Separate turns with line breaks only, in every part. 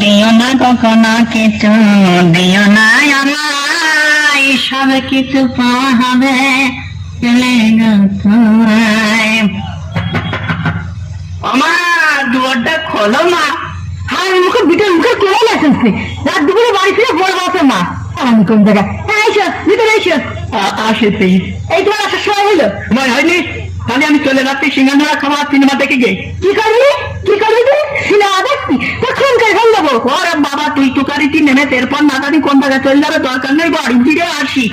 দিও না কখনো কিছু, দিও না আমায়, সব কিছু পাওয়া হবে চলে তোমায়। আমার দুয়ারটা খোলো মা।
হ্যাঁ মুখে ভিতরে মুখে কেমন আসছে? রাত দুপুরে বাড়ি ফিরে বলবো আছে মা। আমি কোন জায়গায়? হ্যাঁ এসো ভিতরে এসো।
আসে প্লিজ।
এই তোমার আসার সময় হলো?
তোমার হয়নি? তাহলে আমি চলে যাচ্ছি সিঙ্গারা খাওয়া সিনেমা দেখে গে।
কি করবি? কি করবি তুই? সিনেমা দেখবি? তখন করে ফেল দেবো।
ওরে বাবা তুই তুকারিটি নেমে এরপর না জানি কোন জায়গায় চলে যাবে, দরকার নেই, বাড়ি ফিরে আসি।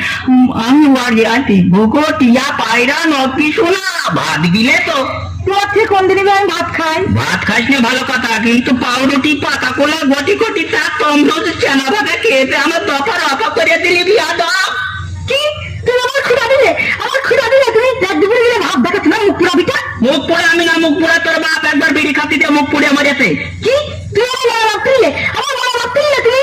আমি বাড়ি আসি। ভুগো টিয়া পায়রা নকি শোনা ভাত দিলে তো।
তোমার থেকে কোন দিনই আমি ভাত খাই?
ভাত খাইস না ভালো কথা, কিন্তু পাউরুটি পাতা কোলা গটি গটি চা তমরোজ চেনা ভাবে খেয়েছে আমার দফা রফা করে দিলি বিয়া দাও।
কি? তুমি আমার ক্ষুধা দিলে? আমার ক্ষুধা দিলে তুমি রাত দুপুরে গেলে ভাত দেখাচ্ছ না মুখ পুরাবিটা?
মুখ পোড়ে আমি না, মুখ পোড়া তোর বাপ একবার বিড়ি খাতি দিয়ে মুখ পুড়ে মরেছে।
কি? তুমি আমার মা মারতে দিলে? আমার মা মারতে দিলে তুমি?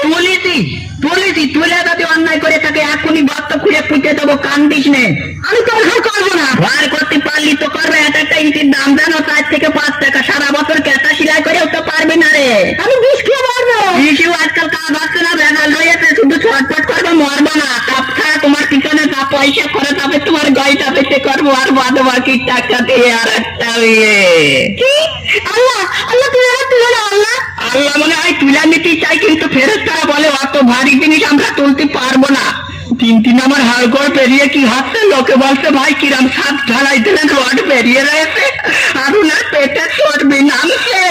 তুলেছি তুলে যদি অন্যায় করে থাকে এখনই গর্ত খুঁড়ে পুঁতে দেবো, কান্দিস নে।
আমি তোর ঘর করবো না।
বার করতে পারলি তো করবে, একটা ইটির দাম জানো 4 থেকে 5 টাকা, সারা বছর কেঁচা সিলাই করেও তো পারবি না রে।
আমি বিষ খেয়ে মারবো।
বিশিও আজকাল কাজ হচ্ছে না, ভেজাল হয়েছে, শুধু ছটফট করবে, মরবো না। তাপ খায় তোমার পিছনে যা পয়সা খরচ হবে তোমার গাড়িটা পেতে করবো, আর বাদ বাকি টাকা দিয়ে আর একটা ইয়ে।
কি? আল্লাহ আল্লাহ তুমি আমার তুলে না আল্লাহ।
আল্লাহ মনে হয় তুলে নিতে চাই, কিন্তু ফেরেশতারা বলে অত ভারী জিনিস আমরা তুলতে পারবো না। তিন আমার হাড়গড় পেরিয়ে কি হাসছে, লোকে বলছে ভাই কিরাম সাত ঢালাই দিলেন, রড বেরিয়ে রয়েছে, আর উনার পেটে চর্বি নামছে।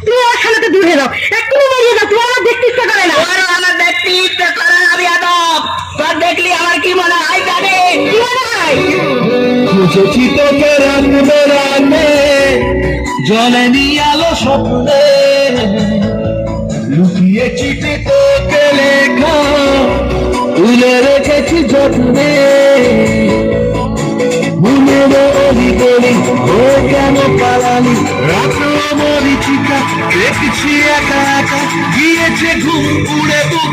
তুমি আমার সামনে দূরে যাও, এক্ষুনি বেরিয়ে যাও, তুমি আমার দেখতে ইচ্ছা করে না।
ওরা আমার দেখতে ইচ্ছে করে না বিয়াদব, তোর দেখলি আমার কি মনে হয় জানে?
কি মনে হয়?
খুঁজেছি তোকে রাখবে রাতে, জ্বলেনি আলো স্বপ্নে, লুকিয়ে চিঠি তোকে লেখা তুলে রেখেছি যত্নে। ভুলের অধিকরি ও কেন পালালি, রাত্র মরিচিকা দেখছি একা একা, গিয়েছে ঘুম উড়ে বুক।